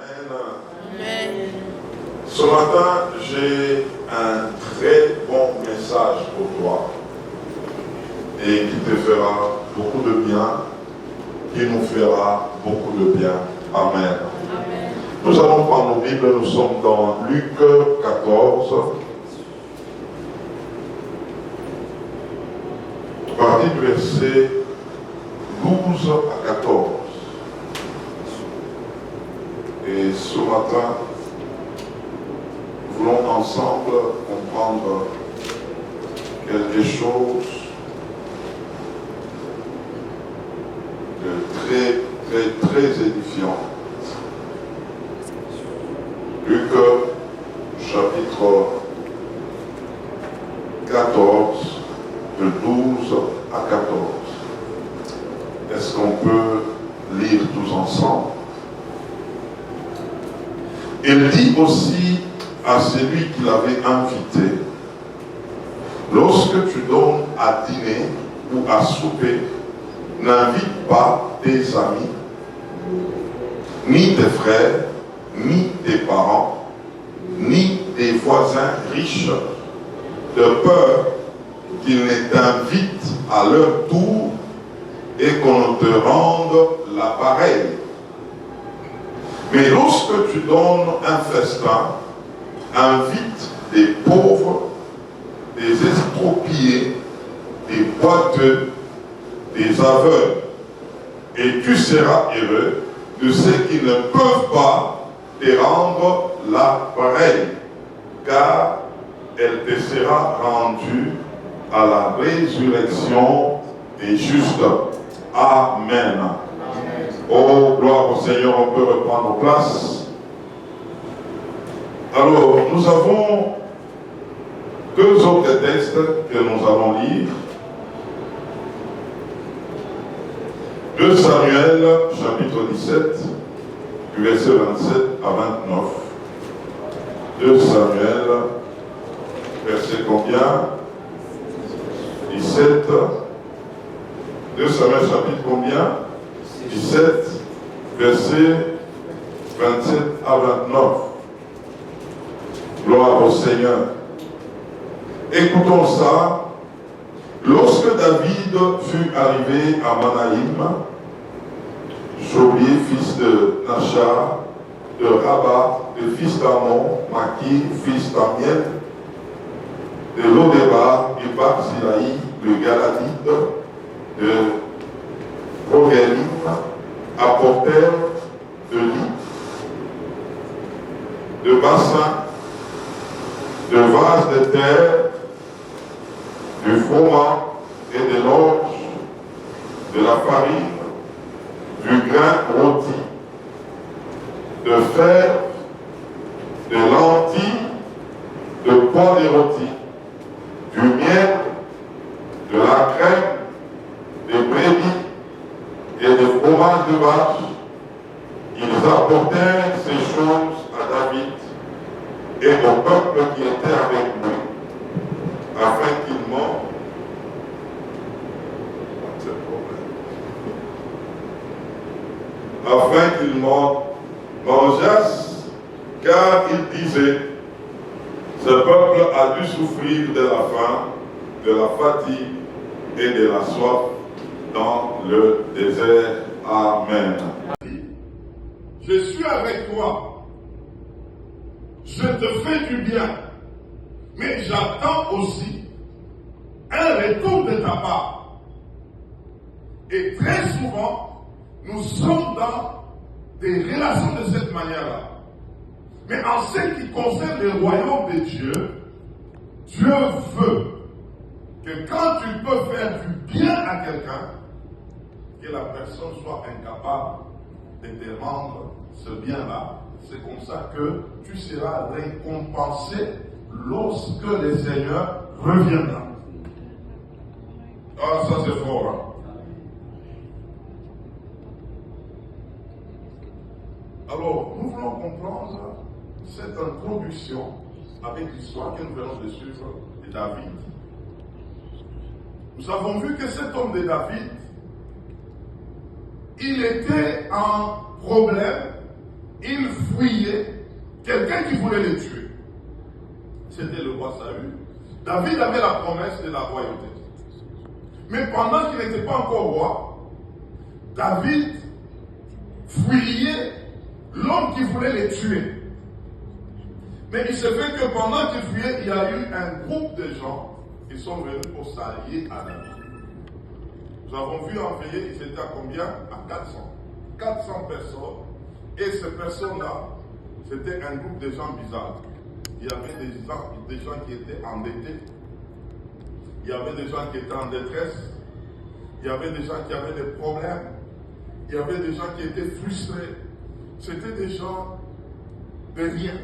Amen. Ce matin, j'ai un très bon message pour toi et qui te fera beaucoup de bien, qui nous fera beaucoup de bien. Amen. Amen. Nous allons prendre nos Bibles, nous sommes dans Luc 14, à partir du verset 12 à 14. Et ce matin, nous voulons ensemble comprendre quelque chose de très édifiant. Luc chapitre 14, de 12 à 14. Est-ce qu'on peut lire tous ensemble? Il dit aussi à celui qui l'avait invité, lorsque tu donnes à dîner ou à souper, n'invite pas tes amis, ni tes frères, ni tes parents, ni tes voisins riches, de peur qu'ils ne t'invitent à leur tour et qu'on ne te rende l'appareil. Mais lorsque tu donnes un festin, invite des pauvres, des estropiés, des boiteux, des aveugles, et tu seras heureux de ceux qui ne peuvent pas te rendre l'appareil, car elle te sera rendue à la résurrection des justes. Amen. Oh, gloire au Seigneur, on peut reprendre nos places. Alors, nous avons deux autres textes que nous allons lire. 2 Samuel, chapitre 17, du verset 27 à 29. 2 Samuel, verset combien? 17. 2 Samuel, chapitre combien? 17, verset 27 à 29. Gloire au Seigneur. Écoutons ça. Lorsque David fut arrivé à Manaïm, Jobié, fils de Nachar, de Rabat, le fils d'Amon, Maki, fils d'Amiel, de Lodébar, et Barzilai, le Galadite, de Rogelim, apportèrent de lit, de bassins, de vases de terre, du froment et de l'orge, de la farine, du grain rôti, de fer, de lentilles, de pois de rôti, du miel, de la crème, des brebis et des fromages de vache. Ils apportèrent ces choses à David et au peuple qui était avec lui, afin qu'il mangeassent, car il disait, ce peuple a dû souffrir de la faim, de la fatigue et de la soif dans le désert. Amen. Je suis avec toi. Je te fais du bien. Mais j'attends aussi un retour de ta part. Et très souvent, nous sommes dans des relations de cette manière-là. Mais en ce qui concerne le royaume de Dieu, Dieu veut que quand tu peux faire du bien à quelqu'un, que la personne soit incapable de te rendre ce bien-là. C'est comme ça que tu seras récompensé lorsque le Seigneur reviendra. Ah, ça c'est fort. Hein? Alors, nous voulons comprendre cette introduction avec l'histoire que nous venons de suivre de David. Nous avons vu que cet homme de David, il était en problème, il fuyait quelqu'un qui voulait les tuer. C'était le roi Saül. David avait la promesse de la royauté. Mais pendant qu'il n'était pas encore roi, David fuyait l'homme qui voulait les tuer. Mais il se fait que pendant qu'il fuyait, il y a eu un groupe de gens qui sont venus pour s'allier à David. Nous avons vu en veillée, ils étaient à combien? À 400. 400 personnes. Et ces personnes-là, c'était un groupe de gens bizarres. Il y avait des gens qui étaient endettés. Il y avait des gens qui étaient en détresse. Il y avait des gens qui avaient des problèmes. Il y avait des gens qui étaient frustrés. C'était des gens de rien.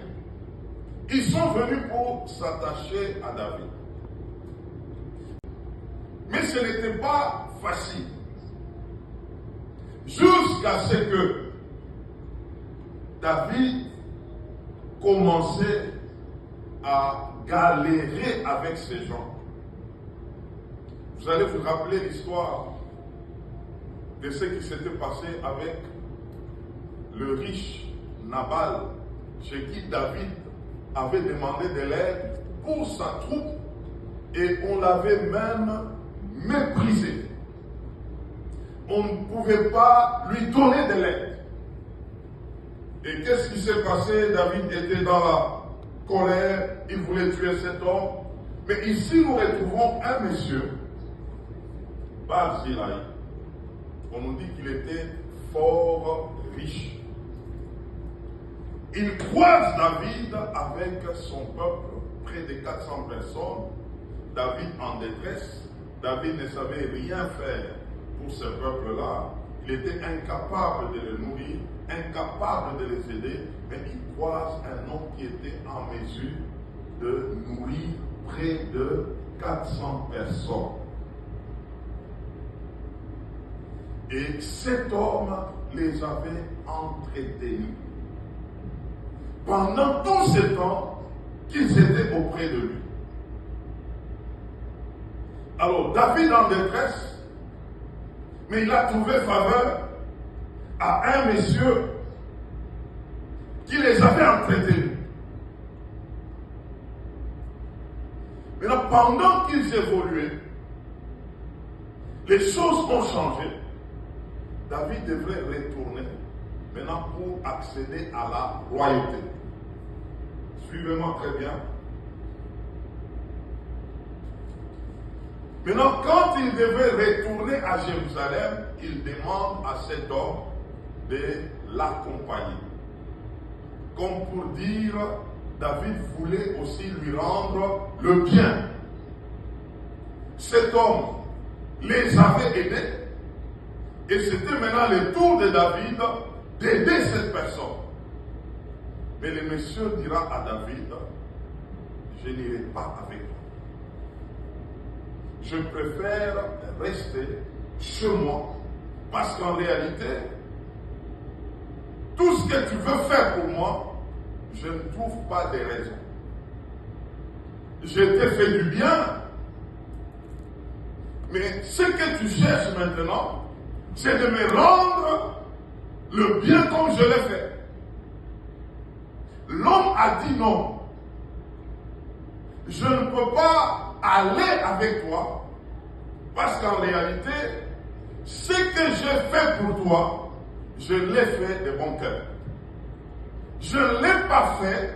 Ils sont venus pour s'attacher à David. Mais ce n'était pas facile. Jusqu'à ce que David commençait à galérer avec ces gens. Vous allez vous rappeler l'histoire de ce qui s'était passé avec le riche Nabal, chez qui David avait demandé de l'aide pour sa troupe et on l'avait même méprisé. On ne pouvait pas lui donner de l'aide. Et qu'est-ce qui s'est passé? David était dans la colère, il voulait tuer cet homme. Mais ici, nous retrouvons un monsieur, Barzillai. On nous dit qu'il était fort riche. Il croise David avec son peuple, près de 400 personnes. David en détresse. David ne savait rien faire pour ce peuple-là. Il était incapable de les nourrir, incapable de les aider, mais il croise un homme qui était en mesure de nourrir près de 400 personnes. Et cet homme les avait entretenus pendant tout ce temps qu'ils étaient auprès de lui. Alors, David en détresse, mais il a trouvé faveur à un monsieur qui les avait entretenus. Maintenant, pendant qu'ils évoluaient, les choses ont changé. David devrait retourner maintenant pour accéder à la royauté. Suivez-moi très bien. Maintenant, quand il devait retourner à Jérusalem, il demande à cet homme de l'accompagner. Comme pour dire, David voulait aussi lui rendre le bien. Cet homme les avait aidés. Et c'était maintenant le tour de David d'aider cette personne. Mais le monsieur dira à David, je n'irai pas avec toi. Je préfère rester chez moi. Parce qu'en réalité, tout ce que tu veux faire pour moi, je ne trouve pas de raison. Je t'ai fait du bien, mais ce que tu cherches maintenant, c'est de me rendre le bien comme je l'ai fait. L'homme a dit non. Je ne peux pas aller avec toi parce qu'en réalité, ce que j'ai fait pour toi, je l'ai fait de bon cœur. Je ne l'ai pas fait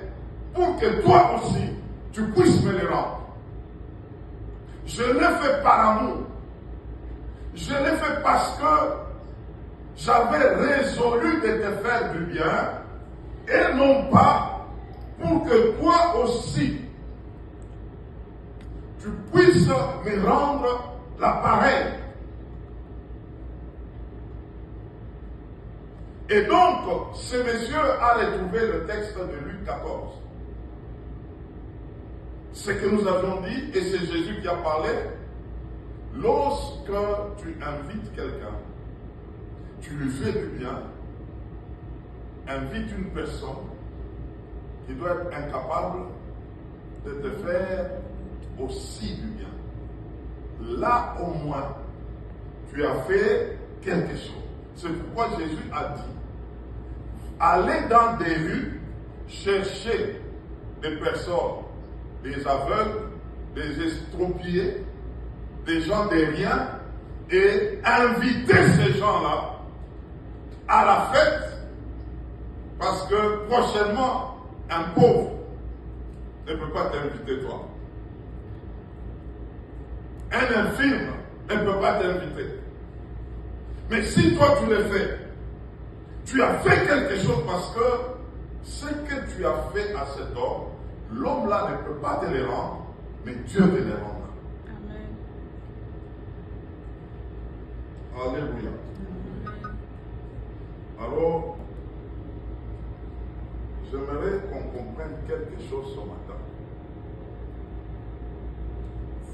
pour que toi aussi, tu puisses me le rendre. Je l'ai fait par amour. Je l'ai fait parce que j'avais résolu de te faire du bien et non pas pour que toi aussi tu puisses me rendre l'appareil. Et donc, ce monsieur a retrouvé le texte de Luc 14. Ce que nous avions dit, et c'est Jésus qui a parlé, lorsque tu invites quelqu'un, tu lui fais du bien, invite une personne qui doit être incapable de te faire aussi du bien. Là au moins, tu as fait quelque chose. C'est pourquoi Jésus a dit, aller dans des rues, chercher des personnes, des aveugles, des estropiés, des gens des riens, et inviter ces gens-là à la fête, parce que prochainement, un pauvre ne peut pas t'inviter toi. Un infirme ne peut pas t'inviter. Mais si toi tu le fais, tu as fait quelque chose parce que ce que tu as fait à cet homme, l'homme-là ne peut pas te le rendre, mais Dieu te le rendra. Amen. Alléluia. Alors, j'aimerais qu'on comprenne quelque chose ce matin.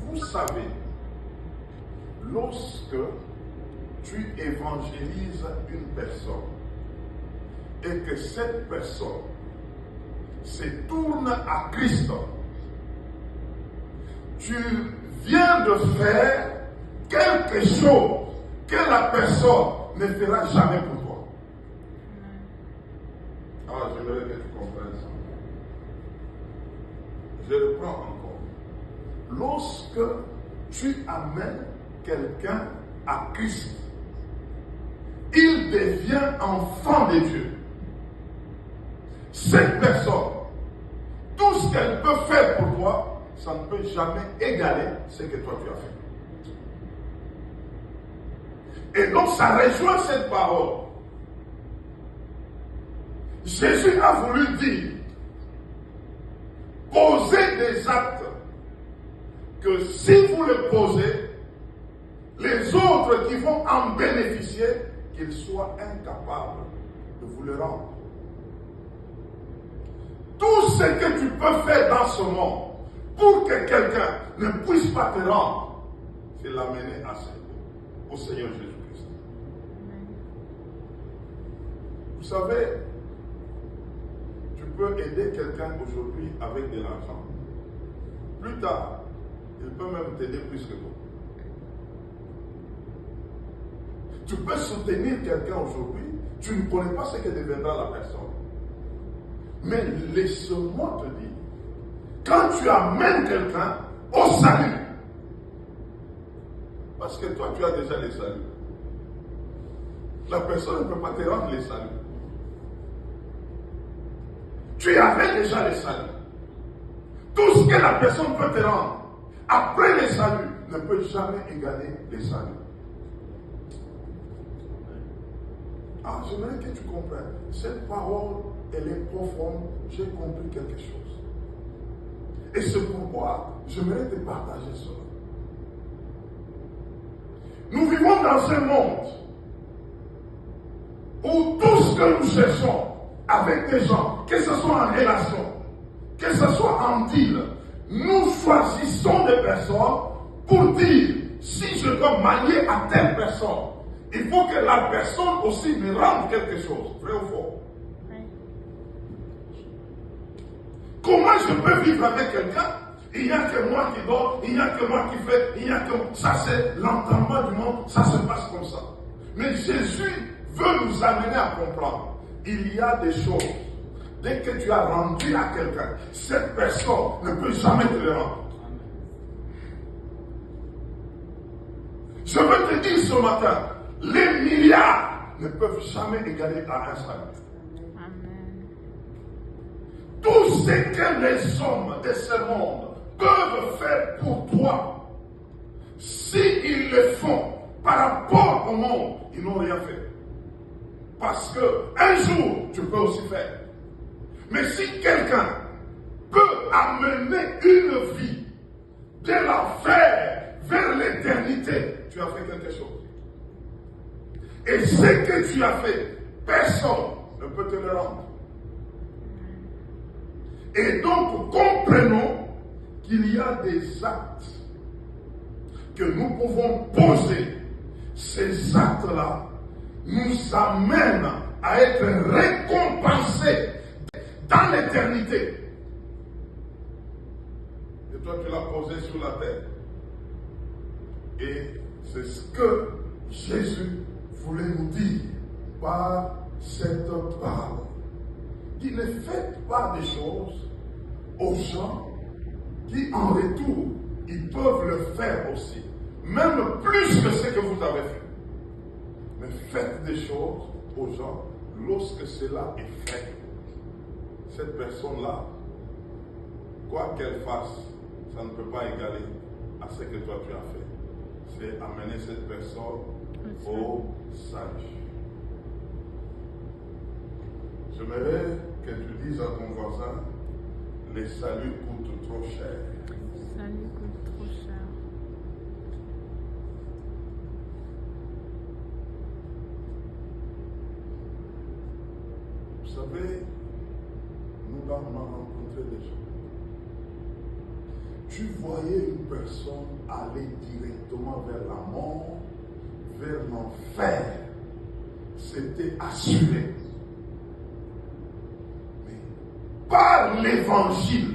Vous savez, lorsque tu évangélises une personne et que cette personne se tourne à Christ, tu viens de faire quelque chose que la personne ne fera jamais pour toi. Alors, j'aimerais que tu comprennes ça. Je reprends encore. Lorsque tu amènes quelqu'un à Christ, il devient enfant de Dieu. Cette personne, tout ce qu'elle peut faire pour toi, ça ne peut jamais égaler ce que toi tu as fait. Et donc ça rejoint cette parole. Jésus a voulu dire, posez des actes que si vous les posez, les autres qui vont en bénéficier, qu'ils soient incapables de vous le rendre. Tout ce que tu peux faire dans ce monde pour que quelqu'un ne puisse pas te rendre, c'est l'amener au Seigneur Jésus-Christ. Vous savez, tu peux aider quelqu'un aujourd'hui avec de l'argent. Plus tard, il peut même t'aider plus que toi. Tu peux soutenir quelqu'un aujourd'hui, tu ne connais pas ce que deviendra la personne. Mais laisse-moi te dire, quand tu amènes quelqu'un au salut, parce que toi tu as déjà les saluts, la personne ne peut pas te rendre les saluts. Tu avais déjà les saluts. Tout ce que la personne peut te rendre après les saluts ne peut jamais égaler les saluts. Ah, j'aimerais que tu comprennes. Cette parole, elle est profonde. J'ai compris quelque chose. Et c'est pourquoi j'aimerais te partager cela. Nous vivons dans un monde où tout ce que nous cherchons avec des gens, que ce soit en relation, que ce soit en deal, nous choisissons des personnes pour dire, si je dois m'allier à telle personne, il faut que la personne aussi me rende quelque chose. Vrai ou faux? Oui. Comment je peux vivre avec quelqu'un? Il n'y a que moi qui donne, il n'y a que moi qui fais, il n'y a que... Ça c'est l'entendement du monde, ça se passe comme ça. Mais Jésus veut nous amener à comprendre. Il y a des choses. Dès que tu as rendu à quelqu'un, cette personne ne peut jamais te le rendre. Je veux te dire ce matin, les milliards ne peuvent jamais égaler à un salut. Amen. Tout ce que les hommes de ce monde peuvent faire pour toi, s'ils le font par rapport au monde, ils n'ont rien fait. Parce que un jour, tu peux aussi faire. Mais si quelqu'un peut amener une vie de l'enfer vers l'éternité, tu as fait quelque chose. Et ce que tu as fait, personne ne peut te le rendre. Et donc, comprenons qu'il y a des actes que nous pouvons poser. Ces actes-là nous amènent à être récompensés dans l'éternité. Et toi, tu l'as posé sur la terre. Et c'est ce que Jésus voulait nous dire par cette parole. dit ne faites pas des choses aux gens qui en retour, ils peuvent le faire aussi. Même plus que ce que vous avez fait. Mais faites des choses aux gens lorsque cela est fait. Cette personne-là, quoi qu'elle fasse, ça ne peut pas égaler à ce que toi tu as fait. C'est amener cette personne au salut. J'aimerais que tu dises à ton voisin, les saluts coûtent trop cher. Les saluts coûtent trop cher. Vous savez, nous avons rencontré des gens. Tu voyais une personne aller directement vers la mort, vers l'enfer. C'était assuré. Mais par l'évangile,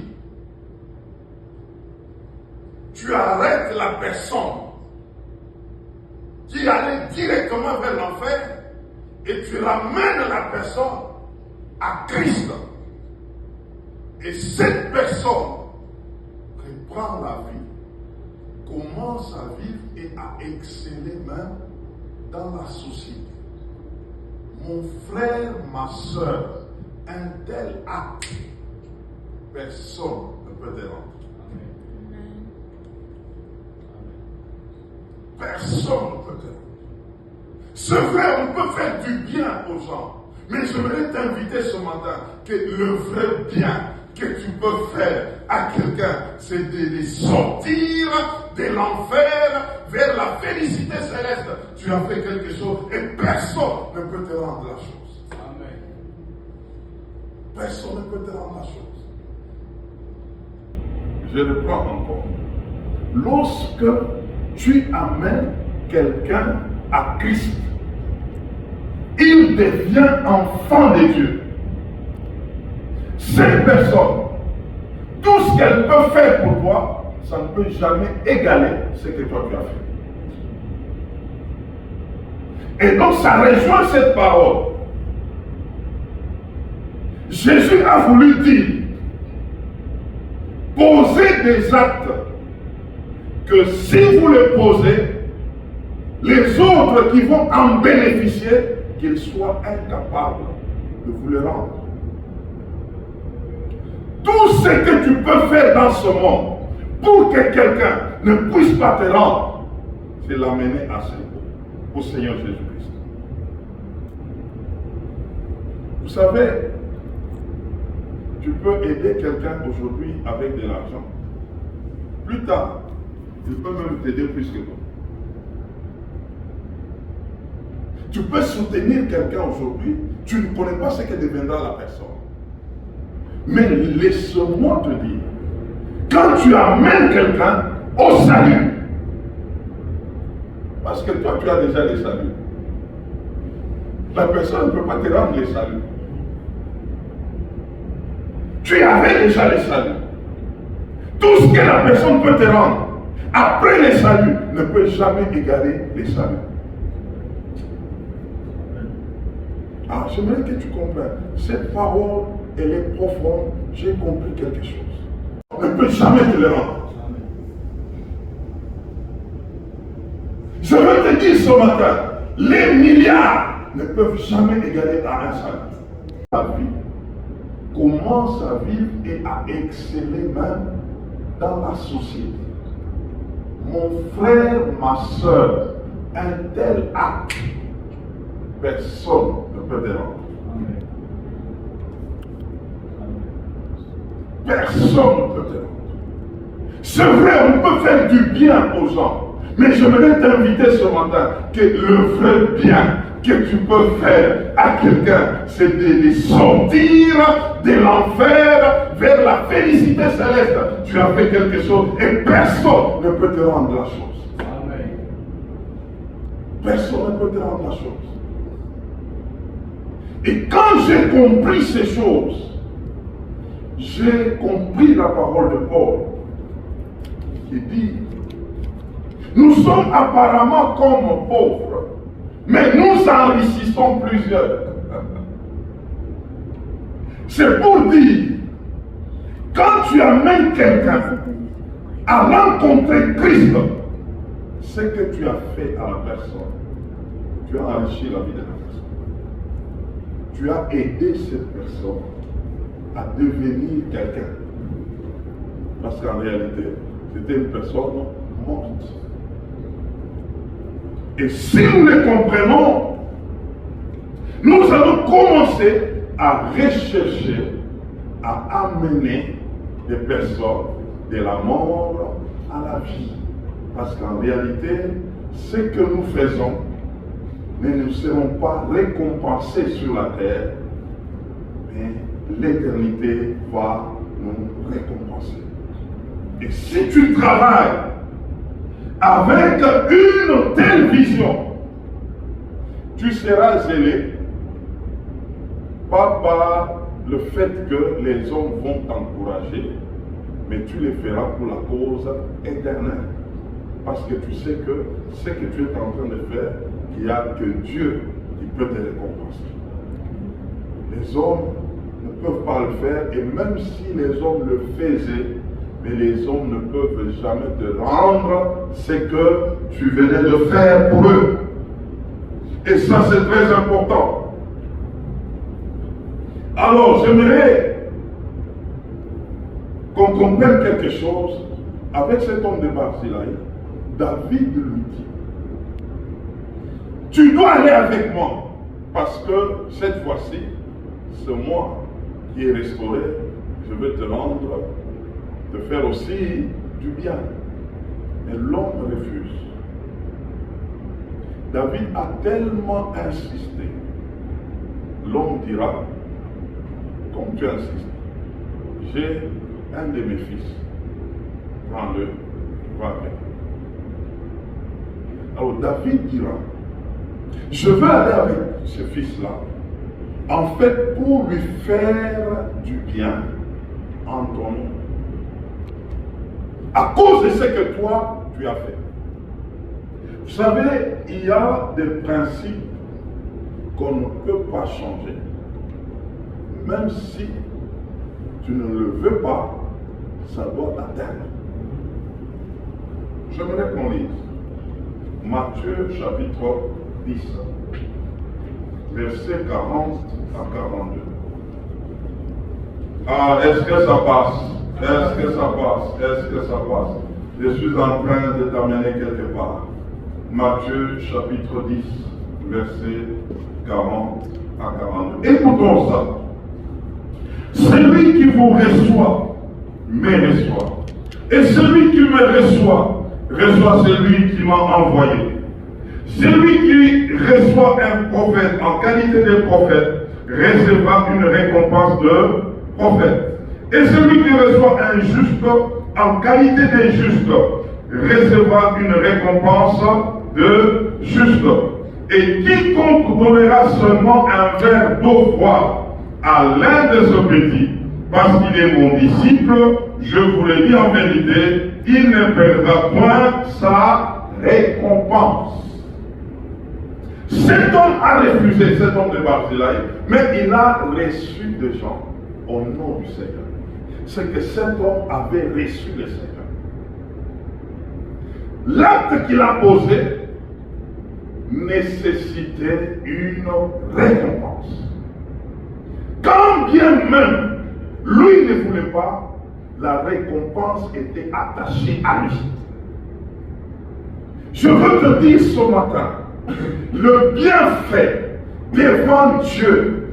tu arrêtes la personne qui allait directement vers l'enfer et tu ramènes la personne à Christ. Et cette personne reprend la vie, commence à vivre et à exceller même dans la société. Mon frère, ma soeur, un tel acte, personne ne peut déranger. Personne ne peut déranger. C'est vrai, on peut faire du bien aux gens. Mais je voudrais t'inviter ce matin que le vrai bien que tu peux faire à quelqu'un, c'est de les sortir de l'enfer vers la félicité céleste. Tu as fait quelque chose et personne ne peut te rendre la chose. Amen. Personne ne peut te rendre la chose. Je reprends encore. Lorsque tu amènes quelqu'un à Christ, il devient enfant de Dieu. Cette personne, tout ce qu'elle peut faire pour toi, ça ne peut jamais égaler ce que toi tu as fait. Et donc ça rejoint cette parole. Jésus a voulu dire, posez des actes que si vous les posez, les autres qui vont en bénéficier, qu'ils soient incapables de vous le rendre. Tout ce que tu peux faire dans ce monde pour que quelqu'un ne puisse pas te rendre, c'est l'amener au Seigneur Jésus-Christ. Vous savez, tu peux aider quelqu'un aujourd'hui avec de l'argent. Plus tard, il peut même t'aider plus que toi. Tu peux soutenir quelqu'un aujourd'hui, tu ne connais pas ce que deviendra la personne. Mais laisse-moi te dire, quand tu amènes quelqu'un au salut, parce que toi tu as déjà les saluts, la personne ne peut pas te rendre les saluts. Tu avais déjà les saluts. Tout ce que la personne peut te rendre après les saluts ne peut jamais égaler les saluts. Ah, j'aimerais que tu comprennes. Cette parole, elle est profonde. J'ai compris quelque chose. On ne peut jamais te le rendre. Je veux te dire ce matin, les milliards ne peuvent jamais égaler à un salut. La vie commence à vivre et à exceller même dans la société. Mon frère, ma soeur, un tel acte, personne ne peut déranger. Personne ne peut déranger. C'est vrai, on peut faire du bien aux gens, mais je voudrais t'inviter ce matin que le vrai bien que tu peux faire à quelqu'un, c'est de les sortir de l'enfer vers la félicité céleste. Tu as fait quelque chose et personne ne peut te rendre la chose. Amen. Personne ne peut te rendre la chose. Et quand j'ai compris ces choses, j'ai compris la parole de Paul qui dit, nous sommes apparemment comme pauvres, mais nous enrichissons plusieurs. C'est pour dire, quand tu amènes quelqu'un à rencontrer Christ, ce que tu as fait à la personne, tu as enrichi la vie de la personne. Tu as aidé cette personne à devenir quelqu'un. Parce qu'en réalité, c'était une personne morte. Et si nous les comprenons, nous allons commencer à rechercher, à amener des personnes de la mort à la vie. Parce qu'en réalité, ce que nous faisons, nous ne serons pas récompensés sur la terre, mais l'éternité va nous récompenser. Et si tu travailles avec une telle vision, tu seras zélé, pas par le fait que les hommes vont t'encourager, mais tu les feras pour la cause éternelle. Parce que tu sais que ce que tu es en train de faire, il n'y a que Dieu qui peut te récompenser. Les hommes ne peuvent pas le faire, et même si les hommes le faisaient, mais les hommes ne peuvent jamais te rendre ce que tu venais de faire pour eux. Et ça, c'est très important. Alors, j'aimerais qu'on comprenne quelque chose avec cet homme de Barzillai. David lui dit, tu dois aller avec moi, parce que cette fois-ci, c'est moi qui ai restauré, je vais te rendre, te faire aussi du bien. Mais l'homme refuse. David a tellement insisté. L'homme dira, comme tu insistes, j'ai un de mes fils, prends-le, va avec. Alors David dira, je veux aller avec ce fils-là, en fait pour lui faire du bien en ton nom, à cause de ce que toi tu as fait. Vous savez, il y a des principes qu'on ne peut pas changer. Même si tu ne le veux pas, ça doit t'atteindre. J'aimerais qu'on lise Matthieu chapitre 10, versets 40 à 42. Ah, est-ce que ça passe? Est-ce que ça passe? Est-ce que ça passe? Je suis en train de t'amener quelque part. Matthieu chapitre 10, versets 40 à 42. Écoutons ça. Celui qui vous reçoit, me reçoit. Et celui qui me reçoit, reçoit celui qui m'a envoyé. Celui qui reçoit un prophète en qualité de prophète, recevra une récompense de prophète. Et celui qui reçoit un juste en qualité de juste, recevra une récompense de juste. Et quiconque donnera seulement un verre d'eau froide à l'un de ce petit, parce qu'il est mon disciple, je vous le dis en vérité, il ne perdra point sa récompense. Cet homme a refusé, cet homme de Barzillai, mais il a reçu des gens au nom du Seigneur. C'est que cet homme avait reçu le Seigneur. L'acte qu'il a posé nécessitait une récompense. Quand bien même lui ne voulait pas, la récompense était attachée à lui. Je veux te dire ce matin, le bienfait devant Dieu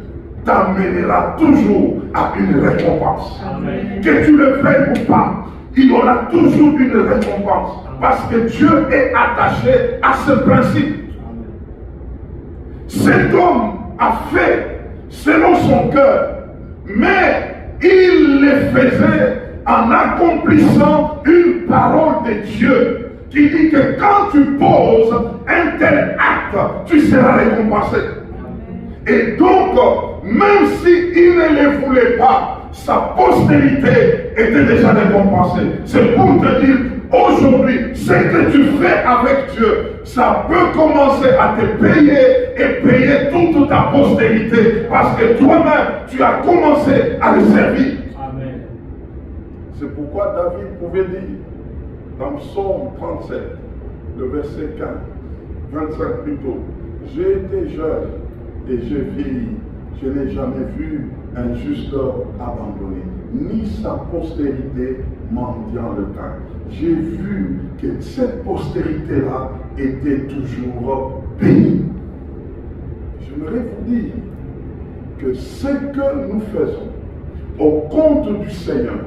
t'amènera toujours à une récompense. Amen. Que tu le veuilles ou pas, il y aura toujours une récompense. Parce que Dieu est attaché à ce principe. Cet homme a fait selon son cœur, mais il le faisait en accomplissant une parole de Dieu qui dit que quand tu poses un tel acte, tu seras récompensé. Et donc, même s'il ne le voulait pas, sa postérité était déjà récompensée. C'est pour te dire, aujourd'hui, ce que tu fais avec Dieu, ça peut commencer à te payer et payer toute ta postérité parce que toi-même, tu as commencé à le servir. Amen. C'est pourquoi David pouvait dire dans Psaume 37, le verset 15, 25 plutôt, j'ai été jeune et j'ai vieilli, je n'ai jamais vu un juste abandonné, ni sa postérité mendiant le pain. J'ai vu que cette postérité-là était toujours bénie. J'aimerais vous dire que ce que nous faisons au compte du Seigneur,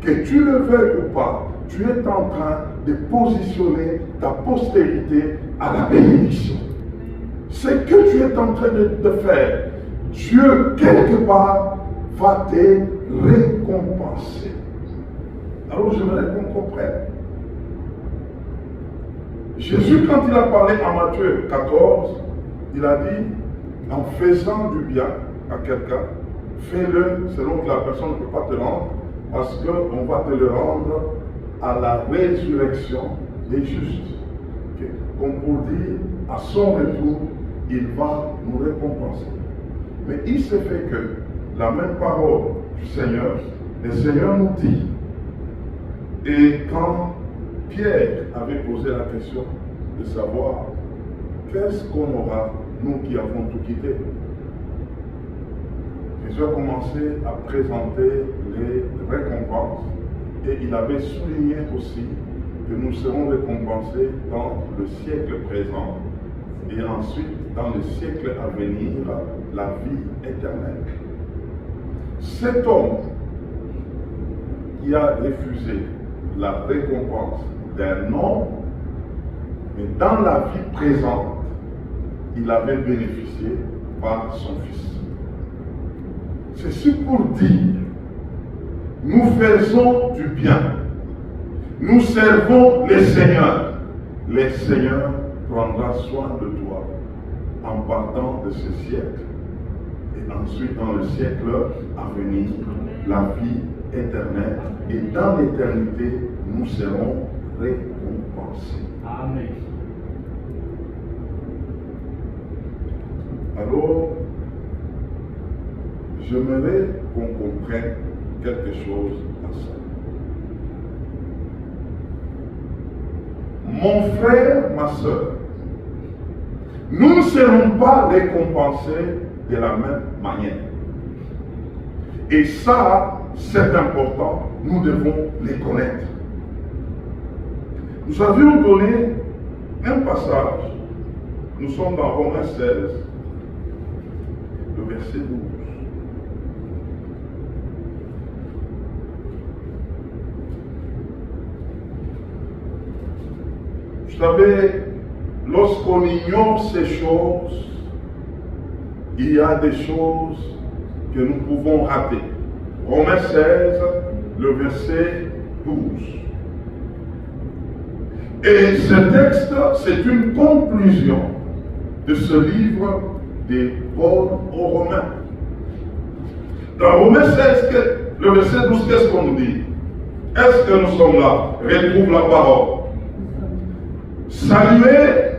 que tu le veuilles ou pas, tu es en train de positionner ta postérité à la bénédiction. Ce que tu es en train de faire, Dieu, quelque part, va te récompenser. Alors, j'aimerais qu'on comprenne. Jésus, quand il a parlé en Matthieu 14, il a dit, en faisant du bien à quelqu'un, fais-le selon que la personne ne peut pas te rendre, parce qu'on va te le rendre à la résurrection des justes. Comme pour dire, à son retour, il va nous récompenser. Mais il se fait que la même parole du Seigneur, le Seigneur nous dit, et quand Pierre avait posé la question de savoir qu'est-ce qu'on aura, nous qui avons tout quitté, Jésus a commencé à présenter les récompenses et il avait souligné aussi que nous serons récompensés dans le siècle présent et ensuite dans le siècle à venir, la vie éternelle. Cet homme qui a refusé la récompense d'un homme, mais dans la vie présente, il avait bénéficié par son fils. Ceci pour dire, nous faisons du bien, nous servons les Seigneurs. Le Seigneur prendra soin de toi en partant de ce siècle. Et ensuite, dans le siècle à venir, la vie éternelle. Et dans l'éternité, nous serons récompensés. Amen. Alors, j'aimerais qu'on comprenne quelque chose ensemble. Mon frère, ma soeur, nous ne serons pas récompensés de la même manière. Et ça, c'est important, nous devons les connaître. Nous avions donné un passage, nous sommes dans Romains 16, le verset 12. Vous savez, lorsqu'on ignore ces choses, il y a des choses que nous pouvons rater. Romains 16, le verset 12. Et ce texte, c'est une conclusion de ce livre de Paul aux Romains. Dans Romains 16, le verset 12, qu'est-ce qu'on nous dit? Est-ce que nous sommes là? Retrouve la parole. Saluez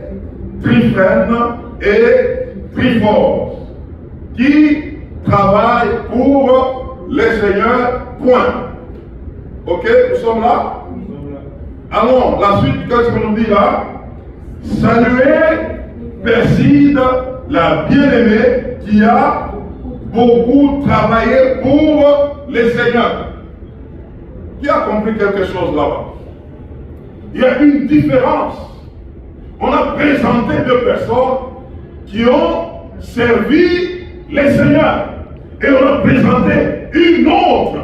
Tryphène et Tryphose, qui travaillent pour les Seigneurs, point. Ok, nous sommes là? Alors, la suite, qu'est-ce qu'on nous dit là? Saluez Perside, la bien-aimée, qui a beaucoup travaillé pour les Seigneurs. Qui a compris quelque chose là-bas? Il y a une différence. On a présenté deux personnes qui ont servi les Seigneurs. Et on a présenté une autre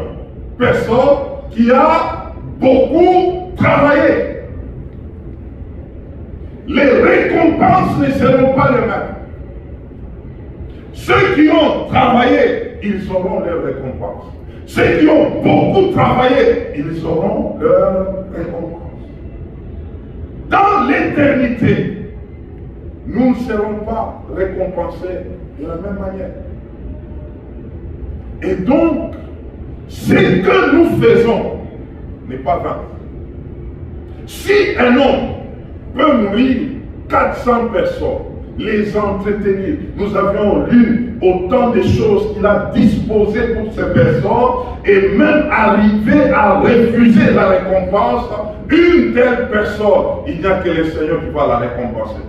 personne qui a beaucoup travaillé. Les récompenses ne seront pas les mêmes. Ceux qui ont travaillé, ils auront leurs récompenses. Ceux qui ont beaucoup travaillé, ils auront leurs récompenses. Dans l'éternité, nous ne serons pas récompensés de la même manière. Et donc, ce que nous faisons n'est pas vain. Si un homme peut mourir 400 personnes, les entretenir. Nous avions lu autant de choses qu'il a disposées pour ces personnes et même arrivé à refuser la récompense. Une telle personne, il n'y a que le Seigneur qui va la récompenser.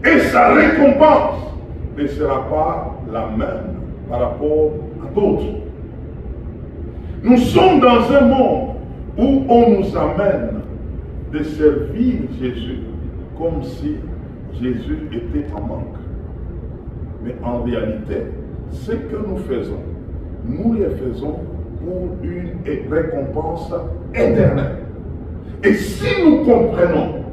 Et sa récompense ne sera pas la même par rapport à d'autres. Nous sommes dans un monde où on nous amène de servir Jésus comme si Jésus était en manque. Mais en réalité, ce que nous faisons, nous le faisons pour une récompense éternelle. Et si nous comprenons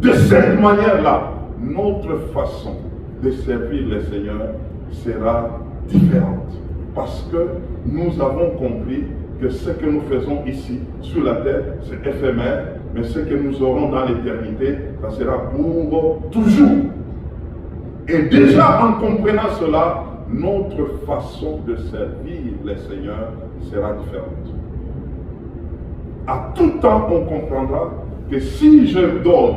de cette manière-là, notre façon de servir le Seigneur sera différente. Parce que nous avons compris que ce que nous faisons ici, sur la terre, c'est éphémère, mais ce que nous aurons dans l'éternité, ça sera pour toujours. Et déjà en comprenant cela, notre façon de servir le Seigneur sera différente. À tout temps, on comprendra que si je donne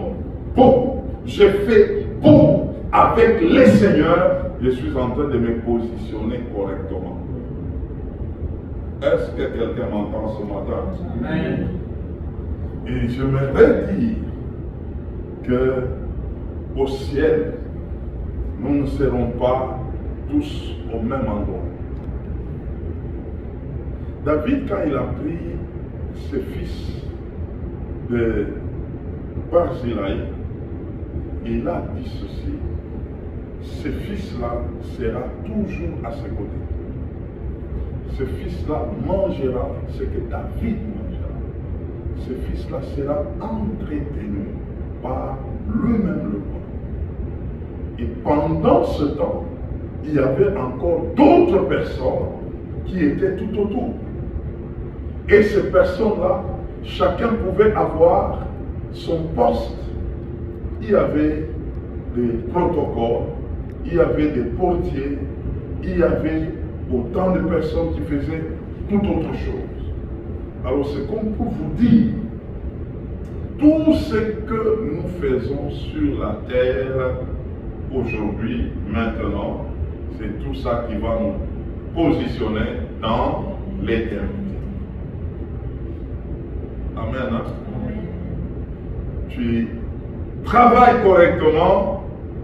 beaucoup, je fais beaucoup avec le Seigneur, je suis en train de me positionner correctement. Est-ce que quelqu'un m'entend ce matin? Amen. Et j'aimerais dire que au ciel, nous ne serons pas tous au même endroit. David, quand il a pris ses fils de Barzillai, il a dit ceci: ce fils-là sera toujours à ses côtés. Ce fils-là mangera ce que David mangera. Ce fils-là sera entretenu par lui-même le roi. Et pendant ce temps, il y avait encore d'autres personnes qui étaient tout autour. Et ces personnes-là, chacun pouvait avoir son poste. Il y avait des protocoles, il y avait des portiers, il y avait autant de personnes qui faisaient tout autre chose. Alors c'est comme pour vous dire, tout ce que nous faisons sur la terre aujourd'hui, maintenant, c'est tout ça qui va nous positionner dans l'éternité. Amen. Hein? Tu travailles correctement,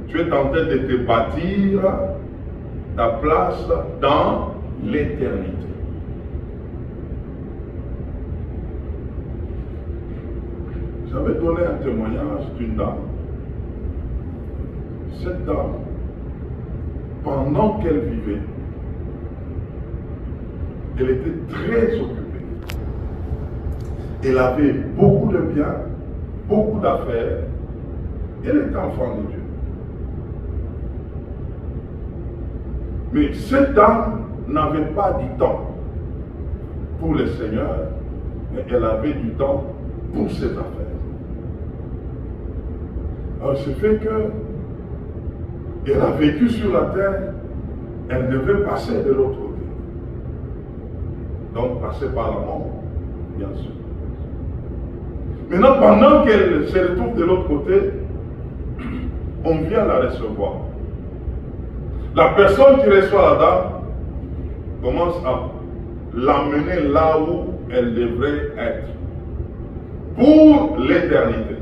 tu es en train de te bâtir ta place dans l'éternité. J'avais donné un témoignage d'une dame. Cette dame, pendant qu'elle vivait, elle était très occupée. Elle avait beaucoup de biens, beaucoup d'affaires. Elle était enfant de Dieu. Mais cette dame n'avait pas du temps pour le Seigneur, mais elle avait du temps pour ses affaires. Alors, ce fait que elle a vécu sur la terre, elle devait passer de l'autre côté. Donc, passer par la mort, bien sûr. Maintenant, pendant qu'elle se retrouve de l'autre côté, on vient la recevoir. La personne qui reçoit la dame commence à l'amener là où elle devrait être pour l'éternité.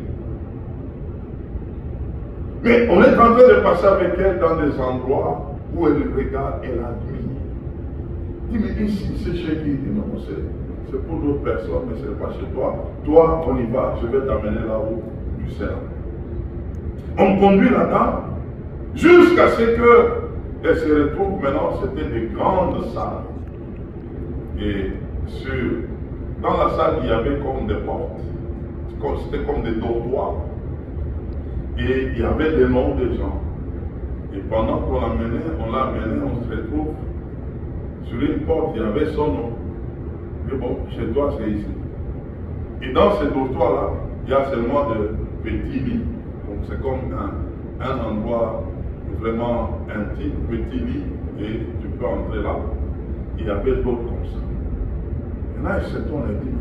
Mais on est en train de passer avec elle dans des endroits où elle regarde, elle admire. Dit, mais ici, c'est chez qui? Il dit, non, c'est pour d'autres personnes, mais ce n'est pas chez toi. Toi, on y va, je vais t'amener là où tu seras. On conduit la dame jusqu'à ce qu'elle se retrouve maintenant, c'était des grandes salles. Et dans la salle, il y avait comme des portes. C'était comme des dortoirs. Et il y avait des noms de gens. Et pendant qu'on l'a amené, on se retrouve sur une porte, il y avait son nom. Et bon, chez toi, c'est ici. Et dans ce dortoir-là, il y a seulement de petits lits. Donc c'est comme un endroit vraiment intime, petit lit, et tu peux entrer là. Il y avait d'autres comme ça. Et là, il s'est tourné et dit,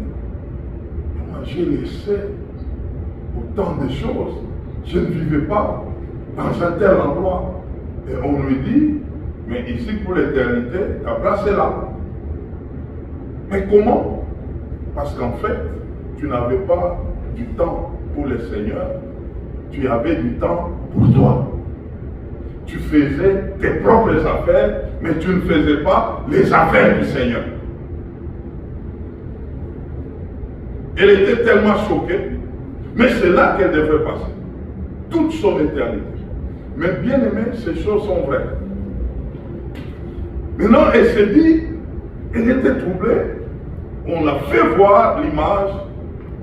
mais moi j'ai laissé autant de choses je ne vivais pas dans un tel endroit. Et on lui dit, mais ici pour l'éternité, ta place est là. Mais comment? Parce qu'en fait, tu n'avais pas du temps pour le Seigneur, tu avais du temps pour toi. Tu faisais tes propres affaires, mais tu ne faisais pas les affaires du Seigneur. Elle était tellement choquée, mais c'est là qu'elle devait passer toute son éternité. Mais bien aimé, ces choses sont vraies. Maintenant, elle s'est dit, elle était troublée. On a fait voir l'image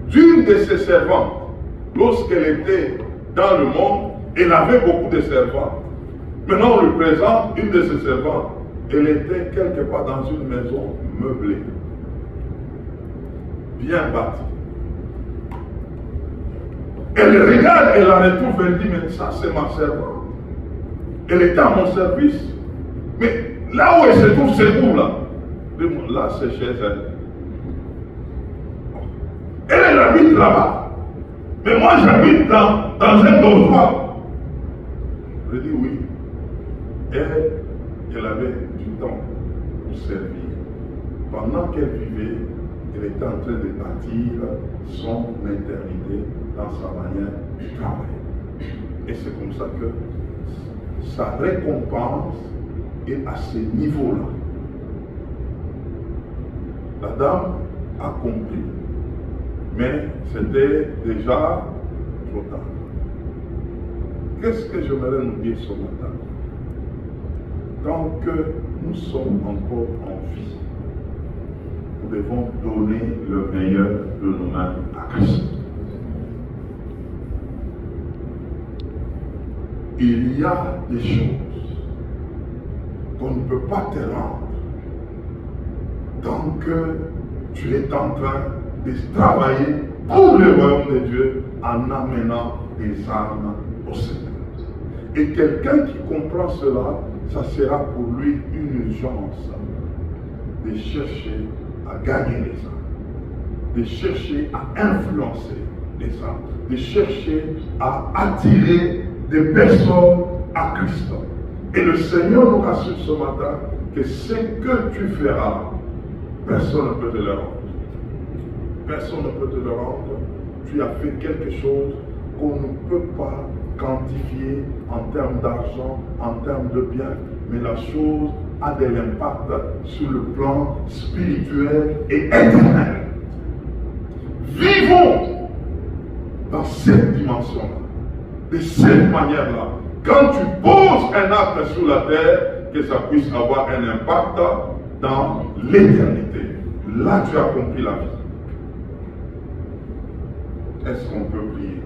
d'une de ses servantes. Lorsqu'elle était dans le monde, elle avait beaucoup de servantes. Maintenant, on lui présente une de ses servantes. Elle était quelque part dans une maison meublée, bien bâtie. Elle regarde, elle la retrouve, elle dit, mais ça c'est ma servante. Elle était à mon service. Mais là où elle se trouve, c'est où là? Là, c'est chez elle. Elle habite là-bas. Mais moi, j'habite dans un dortoir. Je dis oui. Elle avait du temps pour servir. Pendant qu'elle vivait, elle était en train de bâtir son éternité dans sa manière de travailler. Et c'est comme ça que sa récompense est à ce niveau-là. La dame a compris, mais c'était déjà trop tard. Qu'est-ce que j'aimerais nous dire ce matin? Tant que nous sommes encore en vie, nous devons donner le meilleur de nous-mêmes à Christ. Il y a des choses qu'on ne peut pas te rendre tant que tu es en train de travailler pour le royaume de Dieu en amenant des âmes au Seigneur. Et quelqu'un qui comprend cela, ça sera pour lui une urgence de chercher à gagner les âmes, de chercher à influencer les âmes, de chercher à attirer des personnes à Christ. Et le Seigneur nous rassure ce matin que ce que tu feras, personne ne peut te le rendre. Personne ne peut te le rendre. Tu as fait quelque chose qu'on ne peut pas quantifier en termes d'argent, en termes de biens, mais la chose a de l'impact sur le plan spirituel et éternel. Vivons dans cette dimension-là, de cette manière-là. Quand tu poses un acte sur la terre, que ça puisse avoir un impact dans l'éternité. Là, tu as compris la vie. Est-ce qu'on peut prier?